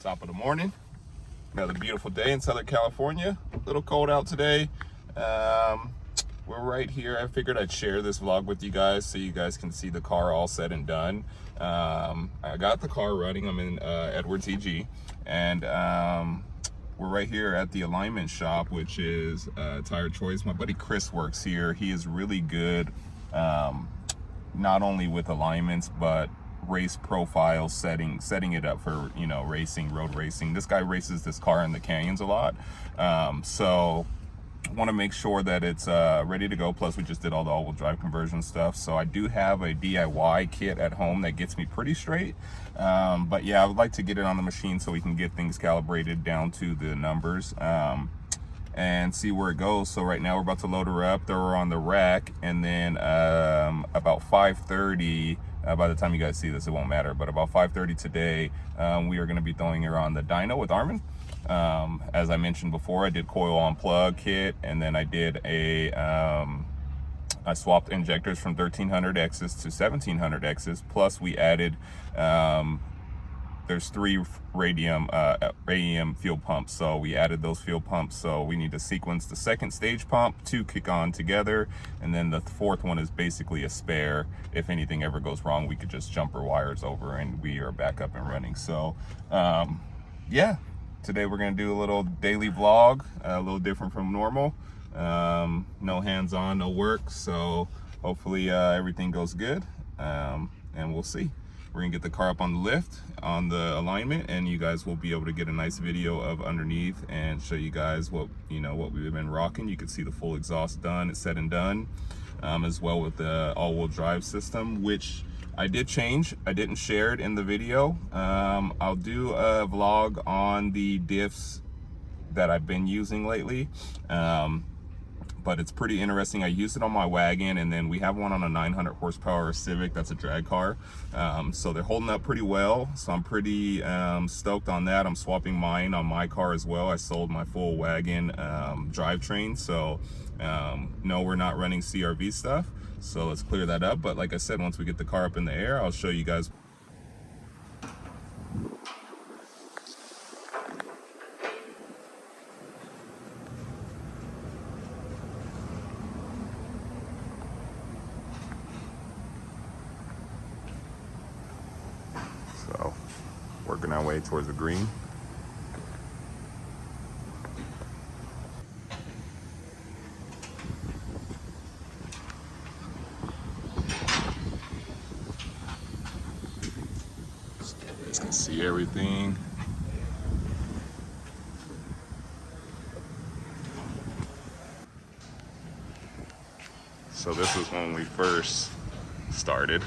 Top of the morning, another beautiful day in Southern California. A little cold out today. We're right here. I figured I'd share this vlog with you guys so you guys can see the car all said and done. I got the car running. I'm in Edwards EG, and we're right here at the alignment shop, which is Tire Choice. My buddy Chris works here. He is really good, not only with alignments but race profile setting it up for, you know, racing, road racing. This guy races this car in the canyons a lot, so want to make sure that it's ready to go. Plus we just did all the all-wheel drive conversion stuff, so I do have a DIY kit at home that gets me pretty straight, but yeah, I would like to get it on the machine so we can get things calibrated down to the numbers and see where it goes. So right now we're about to load her up, throw her on the rack, and then about 5:30, by the time you guys see this it won't matter, but about 5:30 today, we are going to be throwing her on the dyno with Armin. As I mentioned before, I did coil on plug kit, and then I did I swapped injectors from 1300Xs to 1700Xs, plus we added there's 3 radium AEM fuel pumps, so we added those fuel pumps. So we need to sequence the second stage pump to kick on together, and then the 4th one is basically a spare. If anything ever goes wrong, we could just jumper wires over and we are back up and running. So yeah, today we're gonna do a little daily vlog, a little different from normal. No hands-on, no work, so hopefully everything goes good, and we'll see. We're gonna get the car up on the lift, on the alignment, and you guys will be able to get a nice video of underneath and show you guys what, you know, what we've been rocking. You can see the full exhaust done, it's said and done, as well with the all-wheel drive system, which I did change. I didn't share it in the video. I'll do a vlog on the diffs that I've been using lately, but it's pretty interesting. I used it on my Wagon, and then we have one on a 900 horsepower Civic that's a drag car, so they're holding up pretty well, so I'm pretty stoked on that. I'm swapping mine on my car as well. I sold my full Wagon drivetrain, so no, we're not running CRV stuff, so let's clear that up. But like I said, once we get the car up in the air, I'll show you guys. So working our way towards the green. You can see everything. So this was when we first started.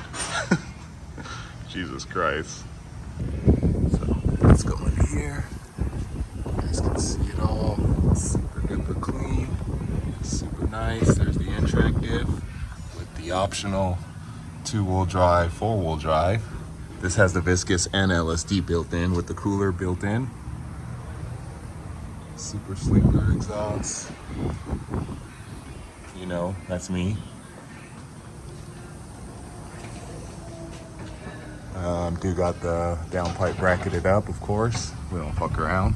Jesus Christ. So let's go in here. You guys can see it all. Super duper clean. Super nice. There's the Intrac diff with the optional 2-wheel drive, 4-wheel drive. This has the viscous and LSD built in with the cooler built in. Super sleeker exhaust. You know, that's me. Do got the downpipe bracketed up, of course. We don't fuck around.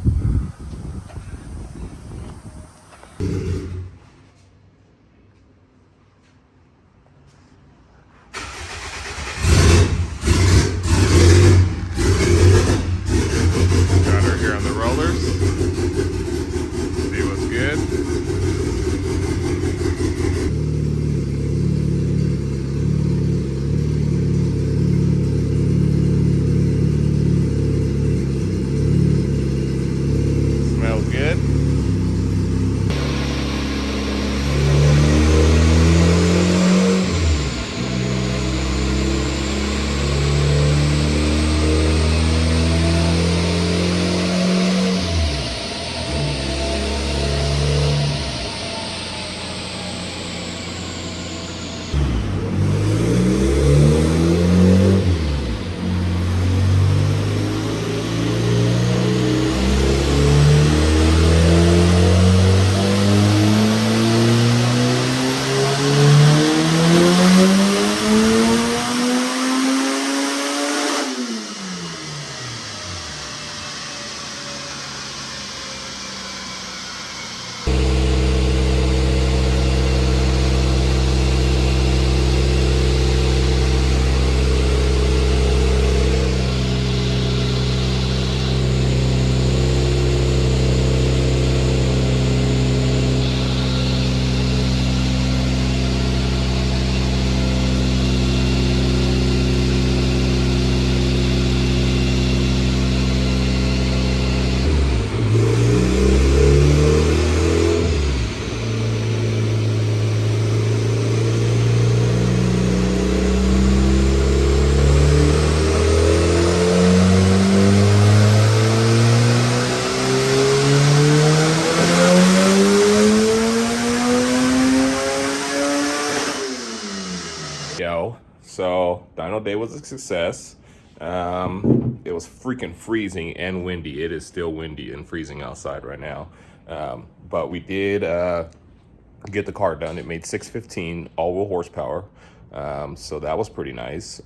Got her here on the rollers. See what's good. was a success. It was freaking freezing and windy. It is still windy and freezing outside right now. But we did get the car done. It made 615 all-wheel horsepower. So that was pretty nice.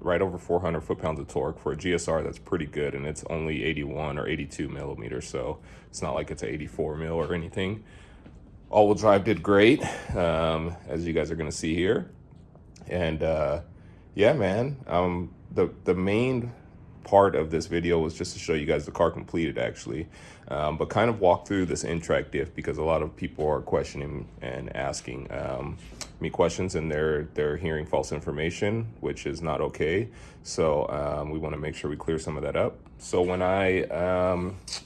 Right over 400 foot-pounds of torque. For a GSR, that's pretty good, and it's only 81 or 82 millimeters, so it's not like it's an 84 mil or anything. All-wheel drive did great, as you guys are going to see here. And yeah, man, the main part of this video was just to show you guys the car completed, actually, but kind of walk through this Intrac diff, because a lot of people are questioning and asking me questions, and they're hearing false information, which is not okay. So we want to make sure we clear some of that up. So when I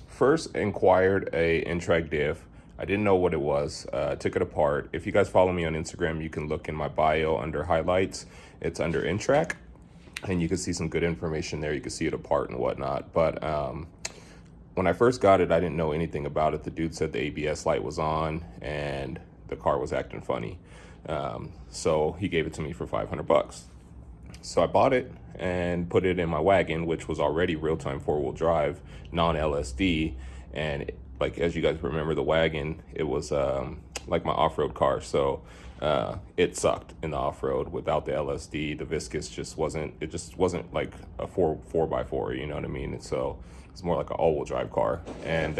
first inquired a Intrac diff, I didn't know what it was. Took it apart. If you guys follow me on Instagram, you can look in my bio under highlights. It's under Intrac, and you can see some good information there. You can see it apart and whatnot. But when I first got it, I didn't know anything about it. The dude said the ABS light was on and the car was acting funny. So he gave it to me for 500 bucks. So I bought it and put it in my Wagon, which was already real-time four-wheel drive, non-LSD. And like, as you guys remember, the Wagon, it was like my off-road car. So it sucked in the off-road without the LSD. The viscous just wasn't like a 4x4, you know what I mean? And so it's more like an all-wheel drive car. And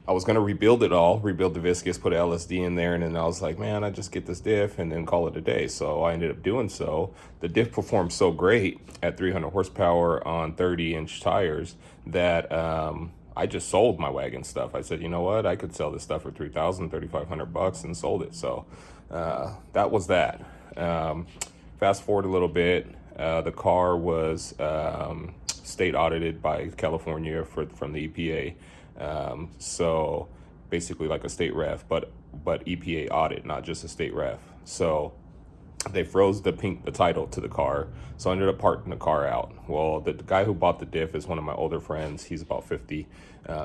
I was gonna rebuild it all, rebuild the viscous, put LSD in there, and then I was like, man, I just get this diff and then call it a day. So I ended up doing so. The diff performed so great at 300 horsepower on 30-inch tires that I just sold my Wagon stuff. I said, you know what, I could sell this stuff for $3,500 and sold it. So that was that. Fast forward a little bit, the car was state audited by California from the EPA. So basically like a state ref, but EPA audit, not just a state ref. So they froze the title to the car. So I ended up parting the car out. Well, the guy who bought the diff is one of my older friends. He's about 50.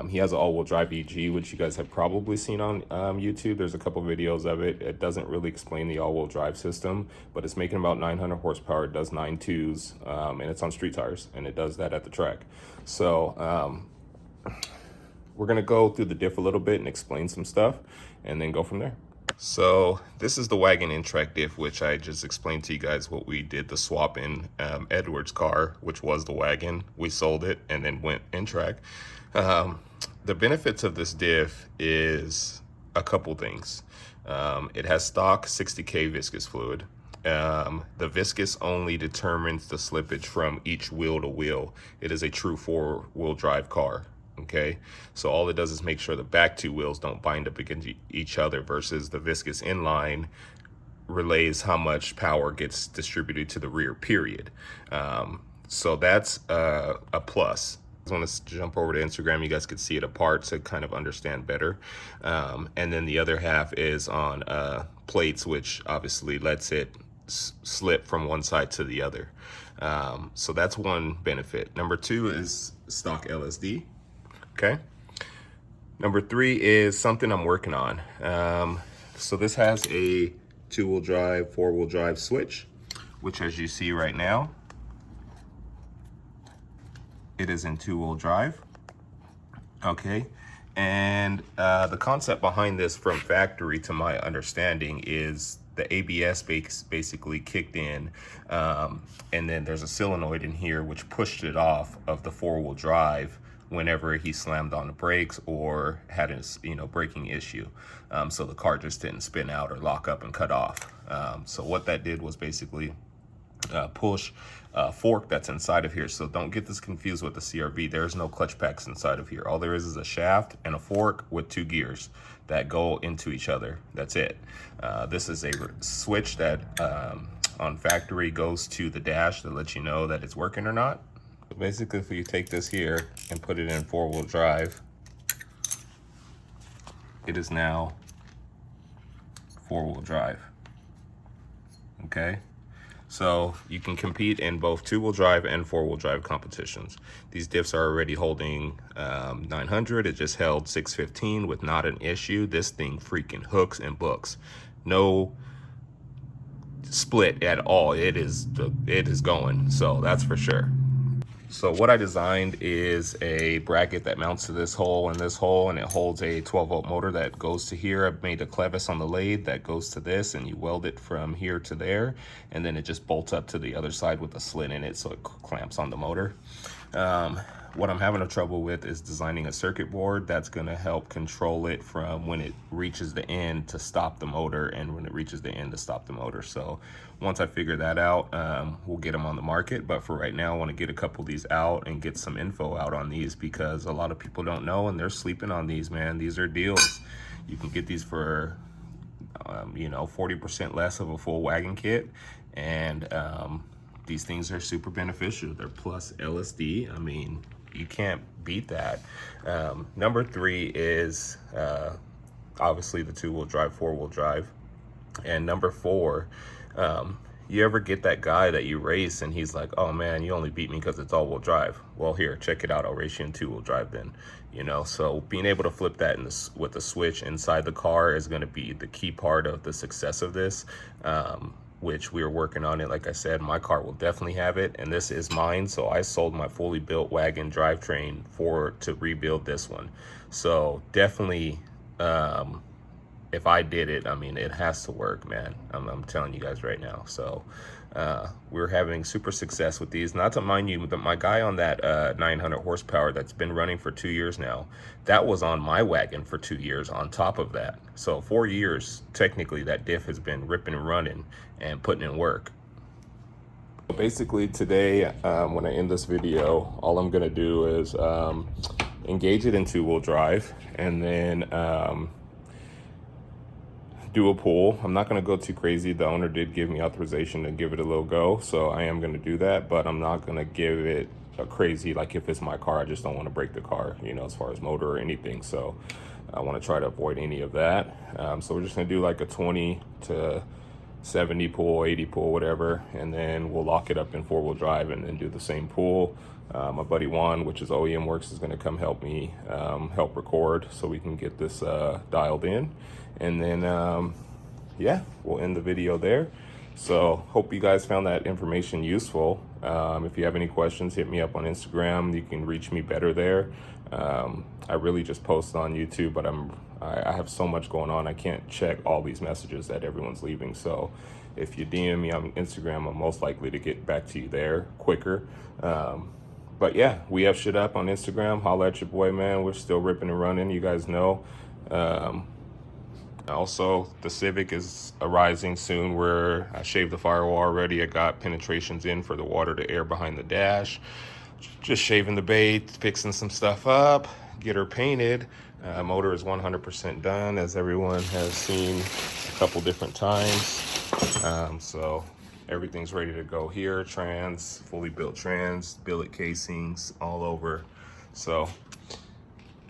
He has an all-wheel drive EG, which you guys have probably seen on YouTube. There's a couple videos of it. It doesn't really explain the all-wheel drive system, but it's making about 900 horsepower. It does 9.2s, and it's on street tires, and it does that at the track. So we're gonna go through the diff a little bit and explain some stuff, and then go from there. So this is the Wagon Intrac diff, which I just explained to you guys what we did, the swap in Edward's car, which was the Wagon. We sold it and then went Intrac. The benefits of this diff is a couple things. It has stock 60K viscous fluid. The viscous only determines the slippage from each wheel to wheel. It is a true four-wheel drive car. Okay, so all it does is make sure the back two wheels don't bind up against each other, versus the viscous inline relays how much power gets distributed to the rear, period. So that's a plus. I want to jump over to Instagram. You guys could see it apart to kind of understand better. And then the other half is on plates, which obviously lets it slip from one side to the other. So that's one benefit. Number two is stock LSD. Okay. Number three is something I'm working on. So this has a two-wheel drive, four-wheel drive switch, which, as you see right now, it is in two-wheel drive. Okay. And the concept behind this from factory, to my understanding, is the ABS basically kicked in, and then there's a solenoid in here which pushed it off of the four-wheel drive whenever he slammed on the brakes or had a braking issue. So the car just didn't spin out or lock up and cut off. So what that did was basically push a fork that's inside of here. So don't get this confused with the CRV. There's no clutch packs inside of here. All there is a shaft and a fork with two gears that go into each other. That's it. This is a switch that on factory goes to the dash to let you know that it's working or not. Basically, if you take this here and put it in four-wheel drive, it is now four-wheel drive. Okay, so you can compete in both two-wheel drive and four-wheel drive competitions. These diffs are already holding 900. It just held 615 with not an issue. This thing freaking hooks and books. No split at all. It is going, so that's for sure. So what I designed is a bracket that mounts to this hole and this hole, and it holds a 12-volt motor that goes to here. I've made a clevis on the lathe that goes to this, and you weld it from here to there, and then it just bolts up to the other side with a slit in it so it clamps on the motor. What I'm having a trouble with is designing a circuit board that's going to help control it from when it reaches the end to stop the motor, and when it reaches the end to stop the motor. So once I figure that out, we'll get them on the market. But for right now, I want to get a couple of these out and get some info out on these, because a lot of people don't know and they're sleeping on these, man. These are deals. You can get these for you know, 40% less of a full wagon kit, and these things are super beneficial. They're plus LSD. I mean, you can't beat that. Number 3 is obviously the 2-wheel drive, 4-wheel drive. And number 4, you ever get that guy that you race and he's like, oh man, you only beat me because it's all-wheel drive. Well, here, check it out, I'll race you in 2-wheel drive then. You know, so being able to flip that with the switch inside the car is going to be the key part of the success of this, which we're working on it. Like I said, my car will definitely have it, and this is mine. So I sold my fully built wagon drivetrain to rebuild this one. So definitely, if I did it, I mean, it has to work, man. I'm telling you guys right now. So we're having super success with these. Not to mind you, but my guy on that 900 horsepower that's been running for 2 years now, that was on my wagon for 2 years on top of that. So 4 years, technically, that diff has been ripping and running and putting in work. Basically today, when I end this video, all I'm gonna do is engage it in 2-wheel drive, and then do a pull. I'm not going to go too crazy. The owner did give me authorization to give it a little go, so I am going to do that, but I'm not going to give it a crazy, like if it's my car, I just don't want to break the car, you know, as far as motor or anything. So I want to try to avoid any of that. So we're just going to do like a 20 to 70 pull, 80 pull, whatever, and then we'll lock it up in 4-wheel drive and then do the same pull. My buddy Juan, which is OEM Works, is going to come help me help record so we can get this dialed in. And then, yeah, we'll end the video there. So hope you guys found that information useful. If you have any questions, hit me up on Instagram. You can reach me better there. I really just post on YouTube, but I have so much going on. I can't check all these messages that everyone's leaving. So if you DM me on Instagram, I'm most likely to get back to you there quicker. But yeah, we have shit up on Instagram. Holla at your boy, man. We're still ripping and running, you guys know. Also, the Civic is arising soon, where I shaved the firewall already. I got penetrations in for the water to air behind the dash. Just shaving the bait, fixing some stuff up, get her painted. Motor is 100% done, as everyone has seen a couple different times. So everything's ready to go here. Trans, fully built trans, billet casings all over. So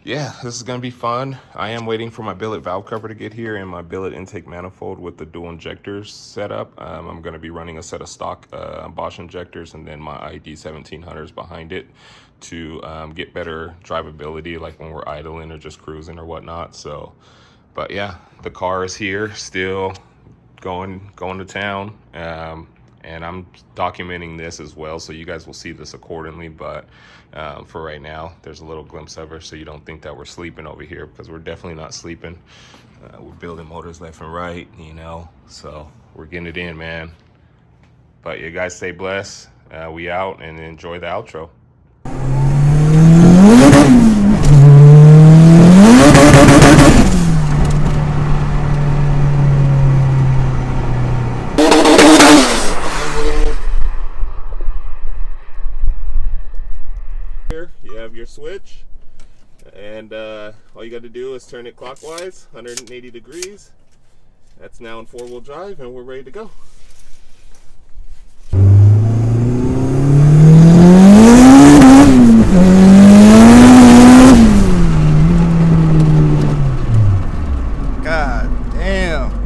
yeah, this is gonna be fun. I am waiting for my billet valve cover to get here and my billet intake manifold with the dual injectors set up. I'm gonna be running a set of stock Bosch injectors and then my ID 1700s behind it to get better drivability, like when we're idling or just cruising or whatnot. So, but yeah, the car is here, still going to town. And I'm documenting this as well, so you guys will see this accordingly. But for right now, there's a little glimpse of her, so you don't think that we're sleeping over here, because we're definitely not sleeping. We're building motors left and right, you know, so we're getting it in, man. But you guys stay blessed. We out, and enjoy the outro. You have your switch, and all you got to do is turn it clockwise 180 degrees. That's now in 4-wheel drive, and we're ready to go. God damn.